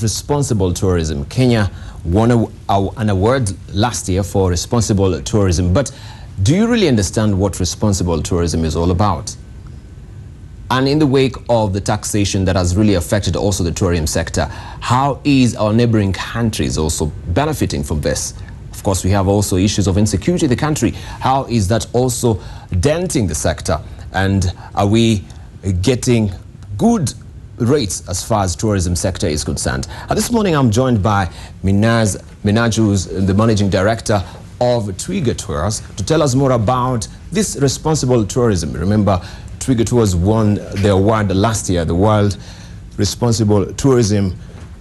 Responsible tourism. Kenya won an award last year for responsible tourism. But do you really understand what responsible tourism is all about? And in the wake of the taxation that has really affected also the tourism sector, how is our neighboring countries also benefiting from this? Of course, we have also issues of insecurity in the country. How is that also denting the sector? And are we getting good rates as far as tourism sector is concerned? This morning I'm joined by Minaz, who's the managing director of Twiga Tours, to tell us more about this responsible tourism. Remember, Twiga Tours won the award last year, the World Responsible Tourism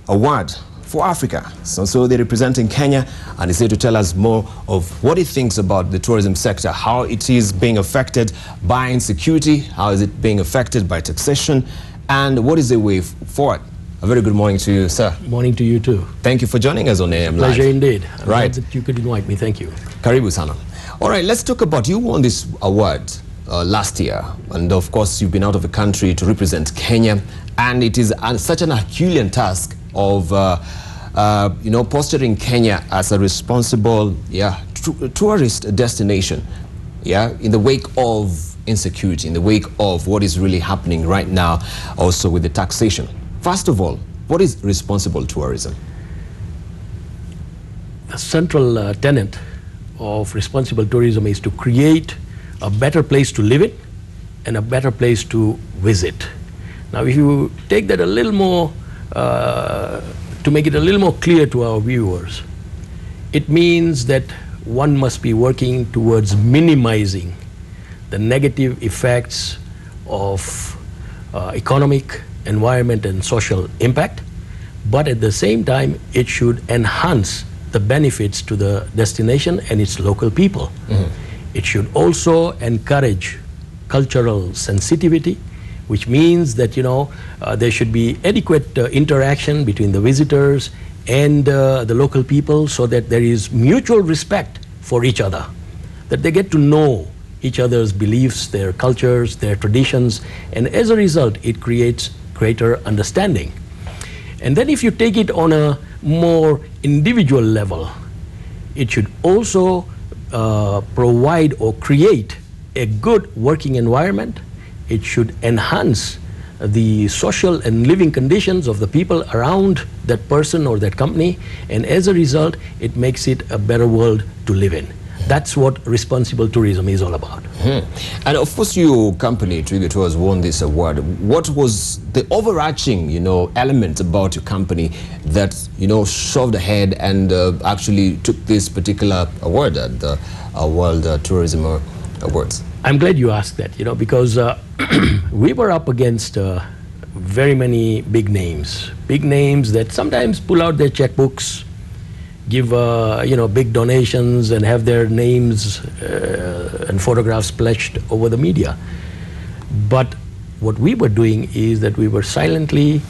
Award for Africa. So they're representing Kenya, and he's here to tell us more of what he thinks about the tourism sector, how it is being affected by insecurity, how is it being affected by taxation, and what is the way forward. A very good morning to you, sir. Morning to you too. Thank you for joining us on AM Live. Pleasure indeed. I'm right. glad that you could invite me. Thank you. Karibu sana. All right, let's talk about, you won this award last year, and of course you've been out of the country to represent Kenya, and it is such an Herculean task of posturing Kenya as a responsible tourist destination, in the wake of insecurity, in the wake of what is really happening right now also with the taxation. First of all, what is responsible tourism? The central tenet of responsible tourism is to create a better place to live in and a better place to visit. Now, if you take that a little more, to make it a little more clear to our viewers, it means that one must be working towards minimizing the negative effects of economic, environment and social impact, but at the same time it should enhance the benefits to the destination and its local people. It should also encourage cultural sensitivity, which means that there should be adequate interaction between the visitors and the local people, so that there is mutual respect for each other, that they get to know each other's beliefs, their cultures, their traditions, and as a result it creates greater understanding. And then if you take it on a more individual level, it should also provide or create a good working environment. It should enhance the social and living conditions of the people around that person or that company, and as a result it makes it a better world to live in. That's what responsible tourism is all about. And of course your company, Twiga Tours, won this award. What was the overarching, element about your company that, shoved ahead and actually took this particular award at the World Tourism Awards? I'm glad you asked that, because we were up against very many big names that sometimes pull out their checkbooks, give big donations and have their names and photographs splashed over the media. But what we were doing is that we were silently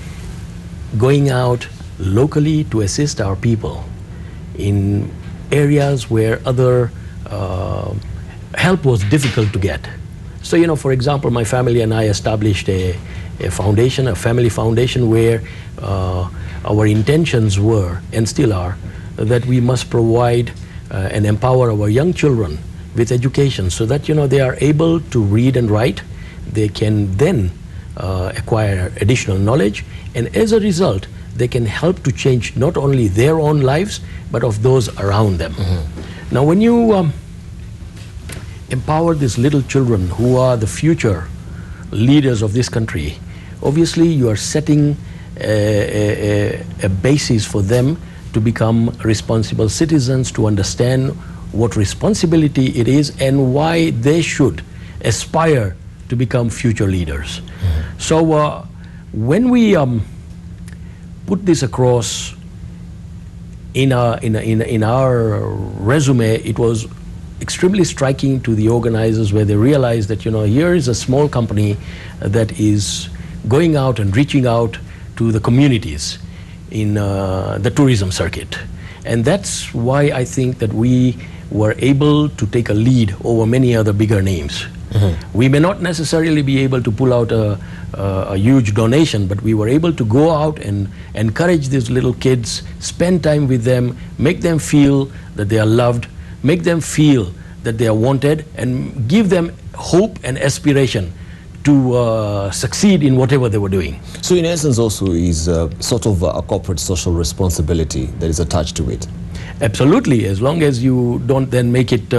going out locally to assist our people in areas where other help was difficult to get. So, for example, my family and I established a foundation, a family foundation, where our intentions were, and still are, that we must provide and empower our young children with education, so that they are able to read and write. They can then acquire additional knowledge, and as a result they can help to change not only their own lives but of those around them. Now, when you empower these little children who are the future leaders of this country, obviously you are setting a basis for them to become responsible citizens, to understand what responsibility it is and why they should aspire to become future leaders. So when we put this across in our resume, it was extremely striking to the organizers, where they realized that here is a small company that is going out and reaching out to the communities in the tourism circuit. And that's why I think that we were able to take a lead over many other bigger names. We may not necessarily be able to pull out a huge donation, but we were able to go out and encourage these little kids, spend time with them, make them feel that they are loved, make them feel that they are wanted, and give them hope and aspiration to succeed in whatever they were doing. So in essence also is sort of a corporate social responsibility that is attached to it. Absolutely, as long as you don't then make it,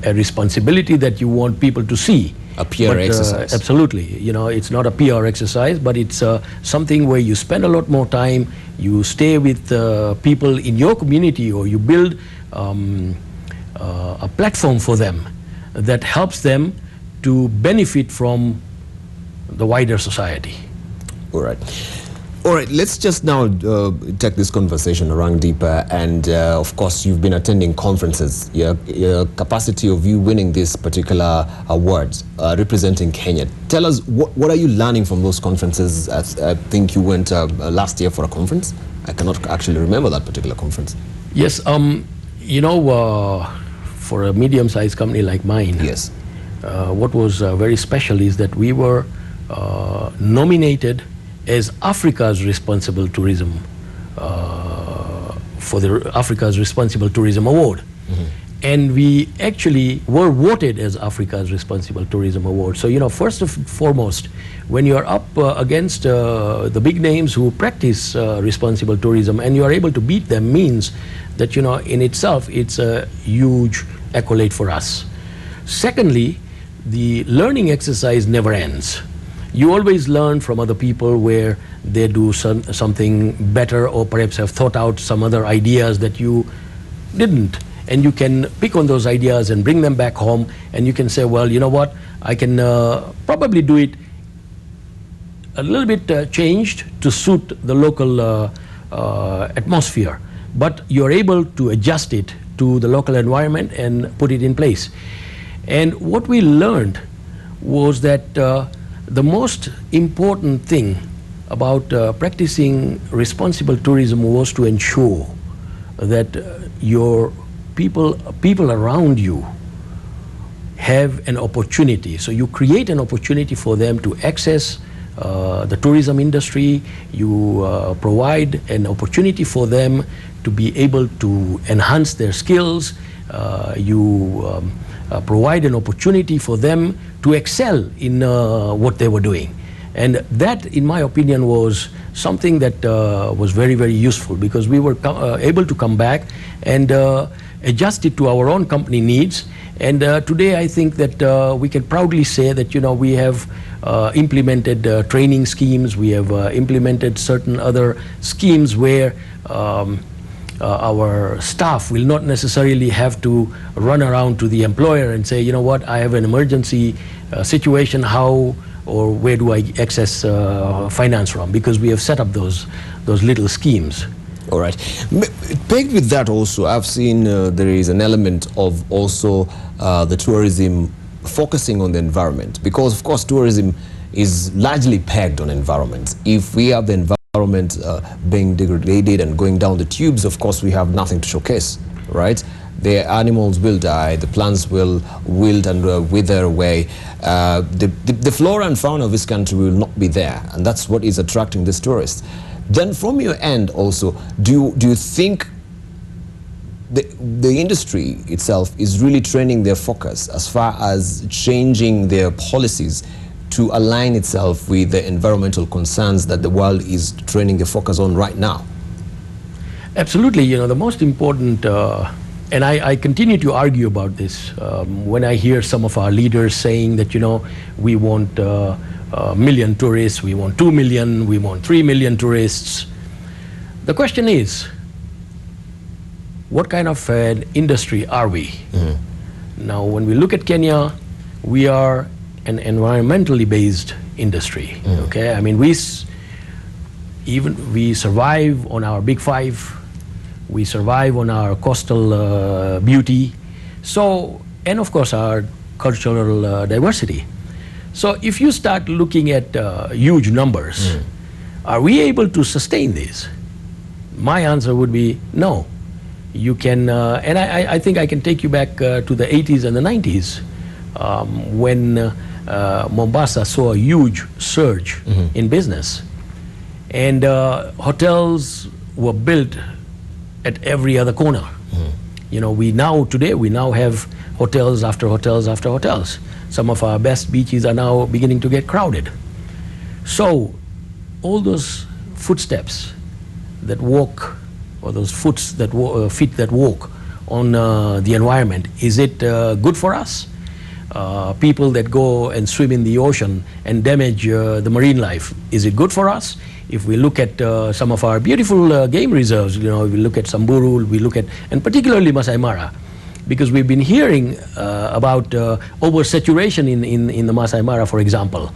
a responsibility that you want people to see. A PR exercise. Absolutely. It's not a PR exercise, but it's something where you spend a lot more time, you stay with people in your community, or you build a platform for them that helps them to benefit from the wider society. All right. All right, let's just now take this conversation around deeper, and of course you've been attending conferences. Your capacity of you winning this particular award representing Kenya. Tell us, what are you learning from those conferences? I think you went last year for a conference. I cannot actually remember that particular conference. Yes, for a medium-sized company like mine, yes, what was very special is that we were nominated as Africa's Responsible Tourism for the Africa's Responsible Tourism Award. And we actually were voted as Africa's Responsible Tourism Award. So, first and foremost, when you're up against the big names who practice responsible tourism and you are able to beat them, means that, in itself, it's a huge accolade for us. Secondly, the learning exercise never ends. You always learn from other people where they do something better, or perhaps have thought out some other ideas that you didn't. And you can pick on those ideas and bring them back home, and you can say, well, you know what, I can probably do it a little bit changed to suit the local atmosphere. But you're able to adjust it to the local environment and put it in place. And what we learned was that the most important thing about practicing responsible tourism was to ensure that your people around you have an opportunity. So you create an opportunity for them to access the tourism industry. You provide an opportunity for them to be able to enhance their skills. You provide an opportunity for them to excel in what they were doing. And that, in my opinion, was something that was very, very useful, because we were able to come back and adjust it to our own company needs. And today I think that we can proudly say that, we have implemented training schemes, we have implemented certain other schemes where our staff will not necessarily have to run around to the employer and say, you know what, I have an emergency situation, how or where do I access finance from? Because we have set up those little schemes. All right. Pegged with that also, I've seen there is an element of also the tourism focusing on the environment, because of course tourism is largely pegged on environment. If we have the environment being degraded and going down the tubes, of course we have nothing to showcase, right? The animals will die, the plants will wilt and wither away. The flora and fauna of this country will not be there, and that's what is attracting these tourists. Then from your end also, do you think the industry itself is really training their focus as far as changing their policies to align itself with the environmental concerns that the world is training the focus on right now? Absolutely. The most important, and I continue to argue about this, when I hear some of our leaders saying that, we want a million tourists, we want 2 million, we want 3 million tourists. The question is, what kind of an industry are we? Now, when we look at Kenya, we are an environmentally based industry. Okay, I mean, we survive on our big five, we survive on our coastal beauty, so, and of course our cultural diversity. So if you start looking at huge numbers, are we able to sustain this? My answer would be no. You can, and I think I can take you back to the 80s and the 90s when Mombasa saw a huge surge in business. And hotels were built at every other corner. You know, today we now have hotels after hotels after hotels. Some of our best beaches are now beginning to get crowded. So all those footsteps that walk, or those feet that walk on the environment, is it good for us? People that go and swim in the ocean and damage the marine life, is it good for us? If we look at some of our beautiful game reserves, you know, we look at Samburu, we look at, and particularly Masai Mara, because we've been hearing about oversaturation in the Masai Mara, for example.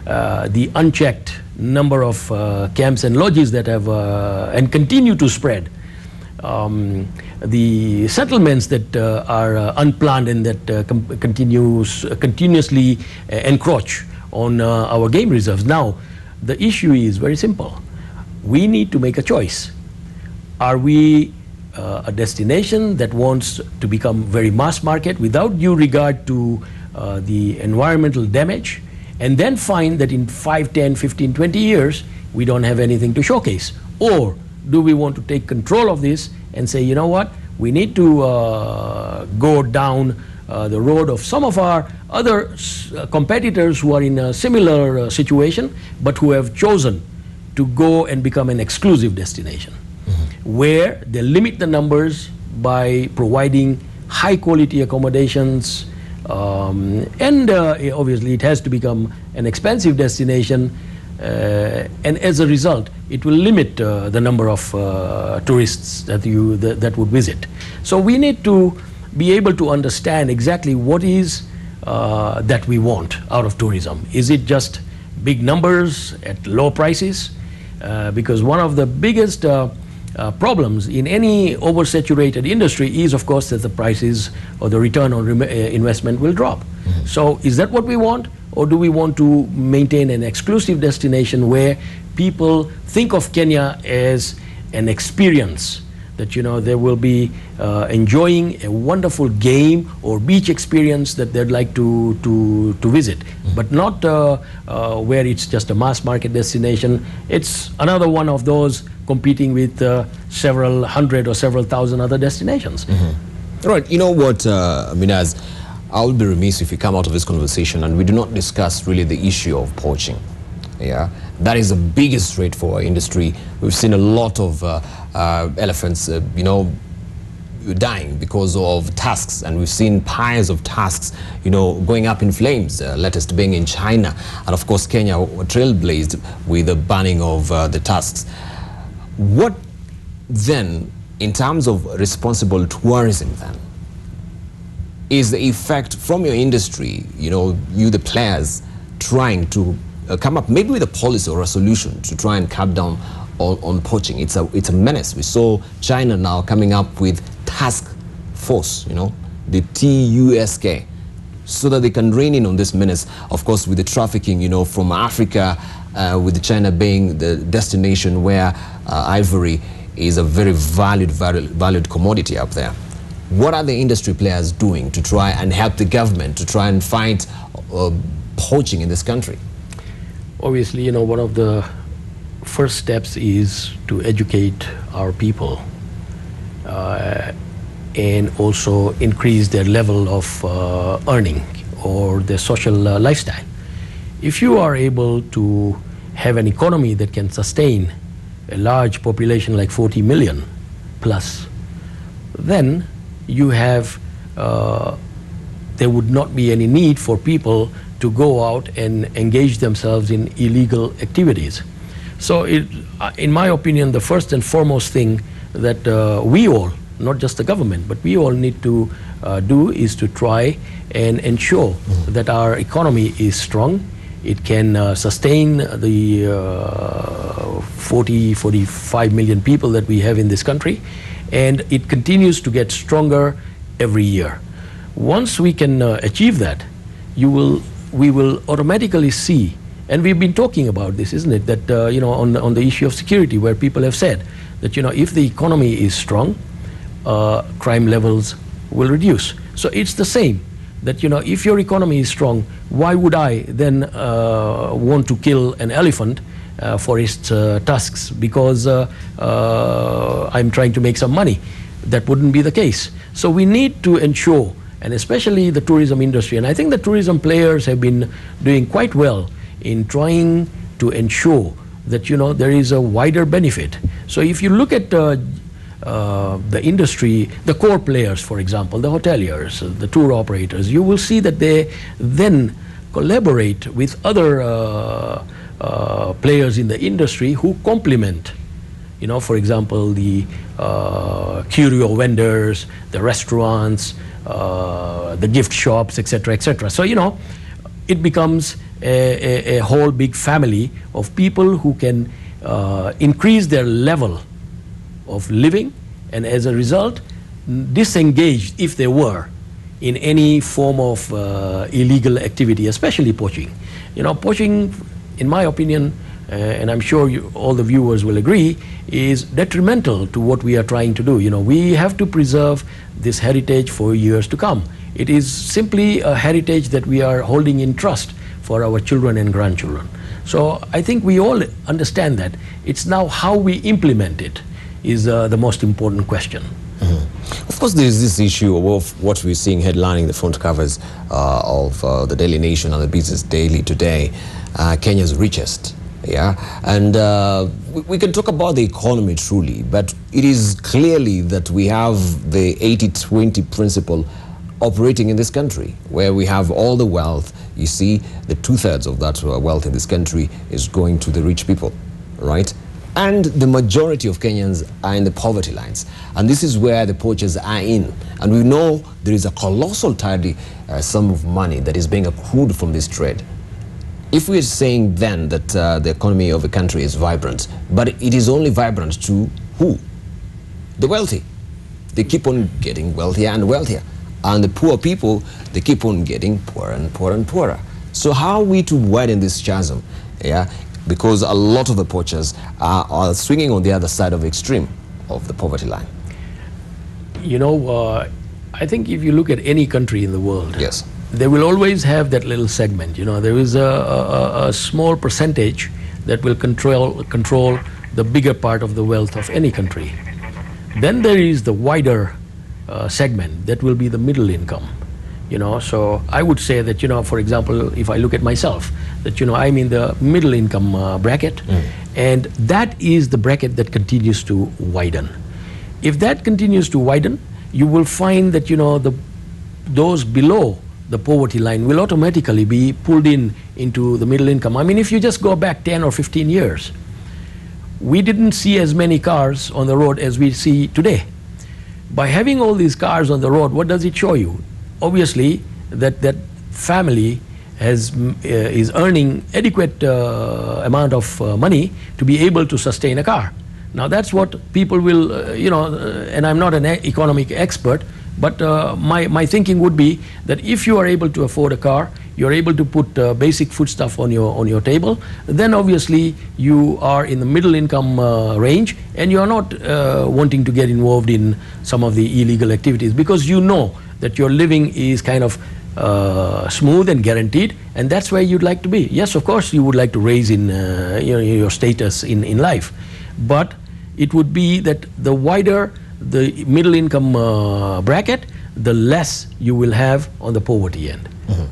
The unchecked number of camps and lodges that have and continue to spread. The settlements that are unplanned and that continuously encroach on our game reserves. Now, the issue is very simple. We need to make a choice. Are we a destination that wants to become very mass market without due regard to the environmental damage, and then find that in 5, 10, 15, 20 years, we don't have anything to showcase? Or do we want to take control of this and say, you know what, we need to go down the road of some of our other competitors who are in a similar situation, but who have chosen to go and become an exclusive destination, where they limit the numbers by providing high quality accommodations, and obviously it has to become an expensive destination, and as a result it will limit the number of tourists that would visit. So we need to be able to understand exactly what is that we want out of tourism. Is it just big numbers at low prices? Because one of the biggest problems in any oversaturated industry is, of course, that the prices or the return on investment will drop. So is that what we want? Or do we want to maintain an exclusive destination where people think of Kenya as an experience, that, you know, they will be enjoying a wonderful game or beach experience that they'd like to visit, but not where it's just a mass market destination. It's another one of those competing with several hundred or several thousand other destinations. All right, you know what, Minaz, I'll be remiss if we come out of this conversation and we do not discuss really the issue of poaching. Yeah, that is the biggest threat for our industry. We've seen a lot of elephants, you know, dying because of tusks, and we've seen piles of tusks, you know, going up in flames, latest being in China, and of course Kenya trailblazed with the banning of the tusks. What then, in terms of responsible tourism then, is the effect from your industry, you know, you the players, trying to come up maybe with a policy or a solution to try and cut down on poaching? It's a menace. We saw China now coming up with task force, you know, the TUSK, so that they can rein in on this menace. Of course, with the trafficking, you know, from Africa, with China being the destination where ivory is a very valued commodity up there. What are the industry players doing to try and help the government to try and fight poaching in this country? Obviously, you know, one of the first steps is to educate our people and also increase their level of earning or their social lifestyle. If you are able to have an economy that can sustain a large population like 40 million plus, then you have, there would not be any need for people to go out and engage themselves in illegal activities. So in my opinion, the first and foremost thing that we all, not just the government, but we all need to do is to try and ensure that our economy is strong. It can sustain the 45 million people that we have in this country, and it continues to get stronger every year. Once we can achieve that, we will automatically see, and we've been talking about this, isn't it, that you know, on the issue of security, where people have said that, you know, if the economy is strong, crime levels will reduce. So it's the same, that if your economy is strong, why would I then want to kill an elephant for its tusks because I'm trying to make some money? That wouldn't be the case. So we need to ensure, and especially the tourism industry, and I think the tourism players have been doing quite well in trying to ensure that there is a wider benefit. So if you look at the industry, the core players, for example, the hoteliers, the tour operators, you will see that they then collaborate with other players in the industry who complement, for example, the curio vendors, the restaurants, the gift shops, etc., etc. So, it becomes a whole big family of people who can increase their level of living, and as a result disengaged, if they were, in any form of illegal activity, especially poaching. Poaching, in my opinion, and I'm sure all the viewers will agree, is detrimental to what we are trying to do. We have to preserve this heritage for years to come. It is simply a heritage that we are holding in trust for our children and grandchildren. So I think we all understand that. It's now how we implement it is the most important question. Mm-hmm. Of course, there is this issue of what we're seeing headlining the front covers of the Daily Nation and the Business Daily today, Kenya's richest. Yeah, and we can talk about the economy truly, but it is clearly that we have the 80-20 principle operating in this country, where we have all the wealth. You see, the 2/3 of that wealth in this country is going to the rich people, right? And the majority of Kenyans are in the poverty lines. And this is where the poachers are in. And we know there is a colossal tidy sum of money that is being accrued from this trade. If we're saying then that the economy of a country is vibrant, but it is only vibrant to who? The wealthy. They keep on getting wealthier and wealthier. And the poor people, they keep on getting poorer and poorer and poorer. So how are we to widen this chasm? Yeah, because a lot of the poachers are swinging on the other side of the extreme of the poverty line. I think if you look at any country in the world, yes, they will always have that little segment. There is a small percentage that will control the bigger part of the wealth of any country. Then there is the wider segment that will be the middle income. So I would say that, for example, if I look at myself, that, I'm in the middle income bracket, and that is the bracket that continues to widen. If that continues to widen, you will find that, those below the poverty line will automatically be pulled into the middle income. I mean, if you just go back 10 or 15 years, we didn't see as many cars on the road as we see today. By having all these cars on the road, what does it show you? Obviously, that family is earning adequate amount of money to be able to sustain a car. Now that's what people will, and I'm not an economic expert, but my thinking would be that if you are able to afford a car, you're able to put basic foodstuff on your table, then obviously you are in the middle income range, and you are not wanting to get involved in some of the illegal activities, because you know that your living is kind of smooth and guaranteed, and that's where you'd like to be. Yes, of course, you would like to raise in your status in life, but it would be that the wider the middle income bracket, the less you will have on the poverty end. Mm-hmm.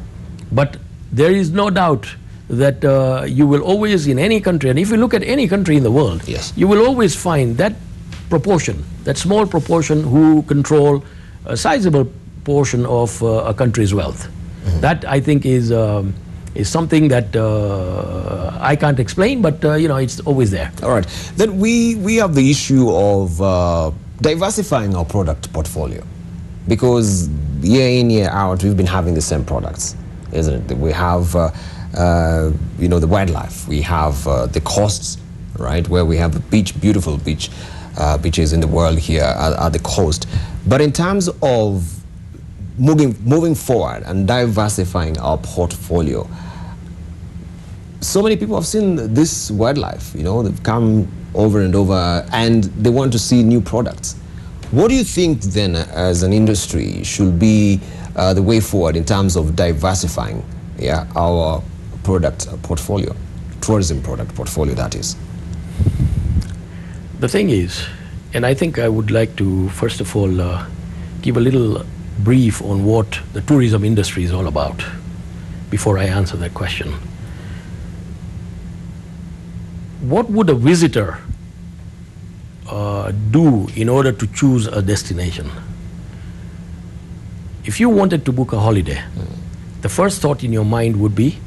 But there is no doubt that you will always, in any country, and if you look at any country in the world, yes, you will always find that proportion, that small proportion who control a sizable portion of a country's wealth. Mm-hmm. That, I think, is something that I can't explain, but it's always there. All right. Then we have the issue of diversifying our product portfolio, because year in, year out, we've been having the same products, isn't it? We have the wildlife, we have the coasts, right, where we have the beach, beautiful beaches in the world here at the coast. But in terms of moving forward and diversifying our portfolio, so many people have seen this wildlife, they've come over and over, and they want to see new products. What do you think then, as an industry, should be the way forward in terms of diversifying our product portfolio, tourism product portfolio, that is? The thing is, and I think I would like to first of all give a little brief on what the tourism industry is all about before I answer that question. What would a visitor do in order to choose a destination? If you wanted to book a holiday, the first thought in your mind would be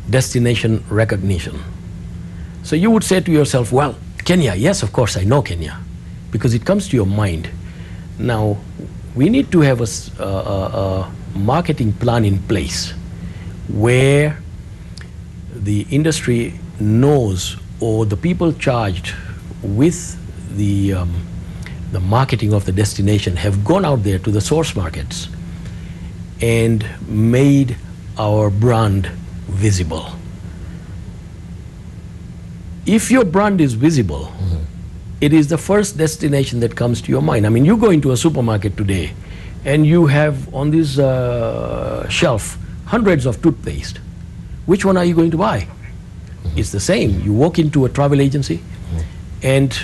destination recognition. So you would say to yourself, well, Kenya, yes, of course I know Kenya, because it comes to your mind. Now, we need to have a marketing plan in place where the industry knows, or the people charged with the marketing of the destination have gone out there to the source markets and made our brand visible. If your brand is visible, it is the first destination that comes to your mind. I mean, you go into a supermarket today and you have on this shelf hundreds of toothpaste. Which one are you going to buy? It's the same. You walk into a travel agency and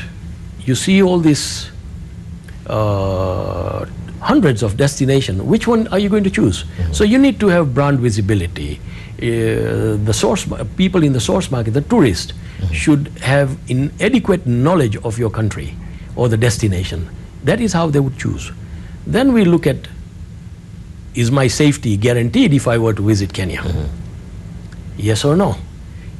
you see all these hundreds of destinations. Which one are you going to choose? So you need to have brand visibility. The source people in the source market, the tourist, should have inadequate knowledge of your country or the destination. That is how they would choose. Then we look at, is my safety guaranteed if I were to visit Kenya? Yes or no?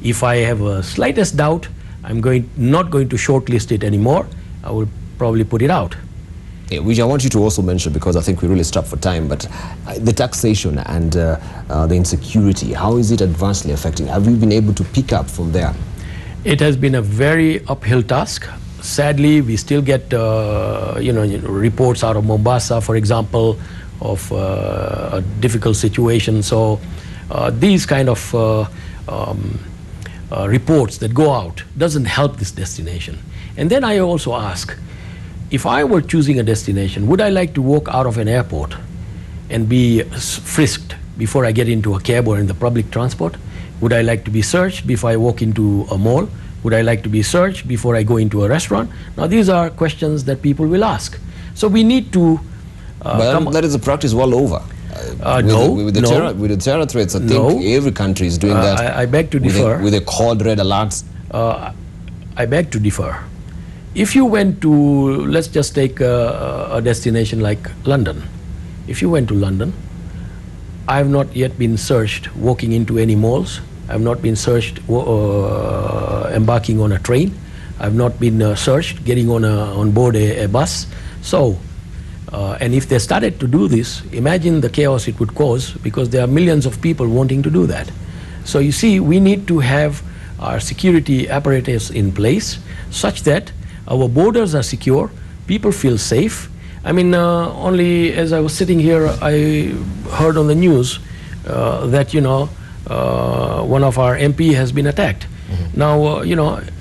If I have a slightest doubt, I'm not going to shortlist it anymore. I will probably put it out. Yeah, which I want you to also mention, because I think we're really strapped for time, but the taxation and the insecurity, how is it adversely affecting? Have you been able to pick up from there? It has been a very uphill task. Sadly, we still get reports out of Mombasa, for example, of a difficult situation. So these kind of reports that go out doesn't help this destination. And then I also ask, if I were choosing a destination, would I like to walk out of an airport and be frisked before I get into a cab or in the public transport? Would I like to be searched before I walk into a mall? Would I like to be searched before I go into a restaurant? Now, these are questions that people will ask. So we need to... but that is a practice all over. With the terror threats, I think every country is doing that. I beg to differ. With the called red alerts. I beg to differ. If you went to, let's just take a destination like London. If you went to London, I have not yet been searched walking into any malls. I have not been searched embarking on a train. I have not been searched getting on board a bus. So, and if they started to do this, imagine the chaos it would cause, because there are millions of people wanting to do that. So you see, we need to have our security apparatus in place such that our borders are secure, people feel safe. I mean, only as I was sitting here, I heard on the news that, one of our MP has been attacked. Now,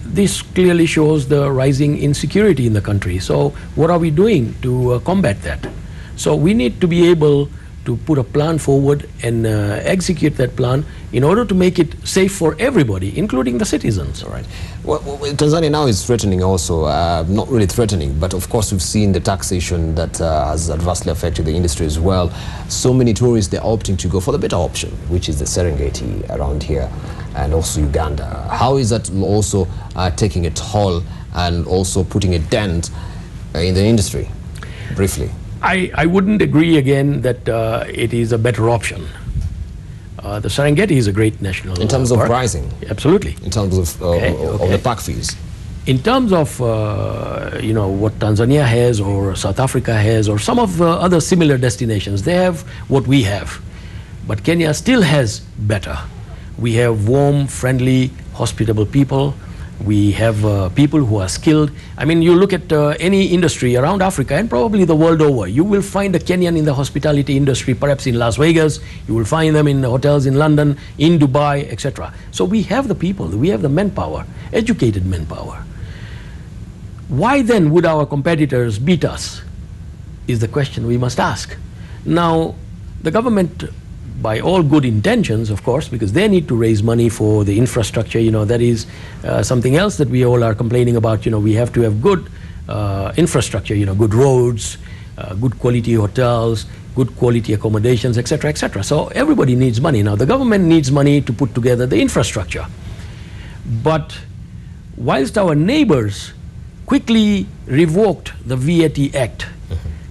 this clearly shows the rising insecurity in the country. So what are we doing to combat that? So we need to be able to put a plan forward and execute that plan in order to make it safe for everybody, including the citizens. All right. Well, Tanzania now is threatening also, not really threatening, but of course we've seen the taxation that has adversely affected the industry as well. So many tourists, they're opting to go for the better option, which is the Serengeti around here, and also Uganda. How is that also taking a toll and also putting a dent in the industry? Briefly. I wouldn't agree again that it is a better option. The Serengeti is a great national in terms park. Of pricing? Absolutely. In terms of the park fees? In terms of what Tanzania has or South Africa has or some of the other similar destinations, they have what we have. But Kenya still has better. We have warm, friendly, hospitable people. We have people who are skilled. I mean, you look at any industry around Africa and probably the world over, you will find a Kenyan in the hospitality industry, perhaps in Las Vegas. You will find them in hotels in London, in Dubai, etc. So we have the people, we have the manpower, educated manpower. Why then would our competitors beat us? Is the question we must ask. Now, the government, by all good intentions, of course, because they need to raise money for the infrastructure, that is something else that we all are complaining about. We have to have good infrastructure, good roads, good quality hotels, good quality accommodations, etc., etc. So everybody needs money. Now, the government needs money to put together the infrastructure. But whilst our neighbors quickly revoked the VAT Act,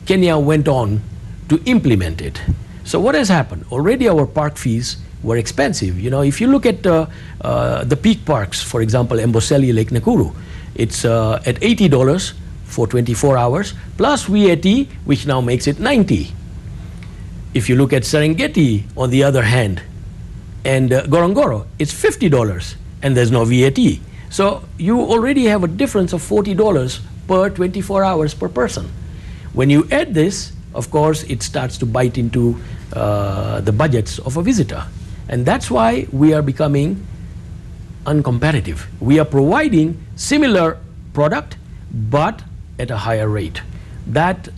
Kenya went on to implement it. So what has happened? Already our park fees were expensive. If you look at the peak parks, for example, Amboseli, Lake Nakuru, it's at $80 for 24 hours, plus VAT, which now makes it 90. If you look at Serengeti, on the other hand, and Gorongoro, it's $50, and there's no VAT. So you already have a difference of $40 per 24 hours per person. When you add this, of course, it starts to bite into the budgets of a visitor. And that's why we are becoming uncompetitive. We are providing similar product, but at a higher rate. That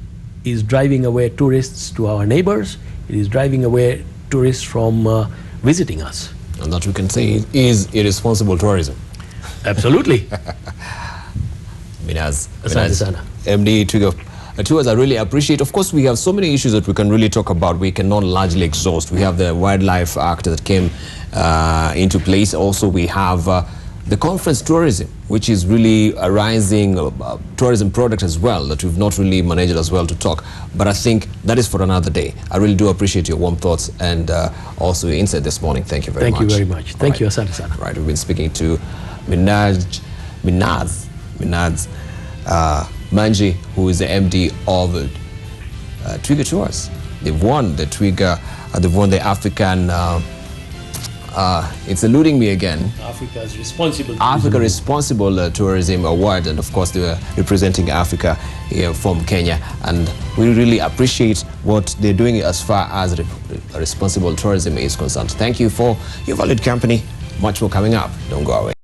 is driving away tourists to our neighbors. It is driving away tourists from visiting us. And that we can say is irresponsible tourism. Absolutely. Minaz, MD Tours, I really appreciate. Of course, we have so many issues that we can really talk about. We cannot largely exhaust. We have the Wildlife Act that came into place. Also, we have the conference tourism, which is really a rising tourism product as well that we've not really managed as well to talk. But I think that is for another day. I really do appreciate your warm thoughts and also your insight this morning. Thank you very much. Thank you very much. Thank you, Asante sana. Right, we've been speaking to Minaz Manji, who is the MD of Twiga Tours. They've won the Twiga, they've won the African, it's eluding me again. Africa's Responsible Africa Responsible Tourism Award, and of course they were representing Africa here from Kenya, and we really appreciate what they're doing as far as responsible tourism is concerned. Thank you for your valued company. Much more coming up. Don't go away.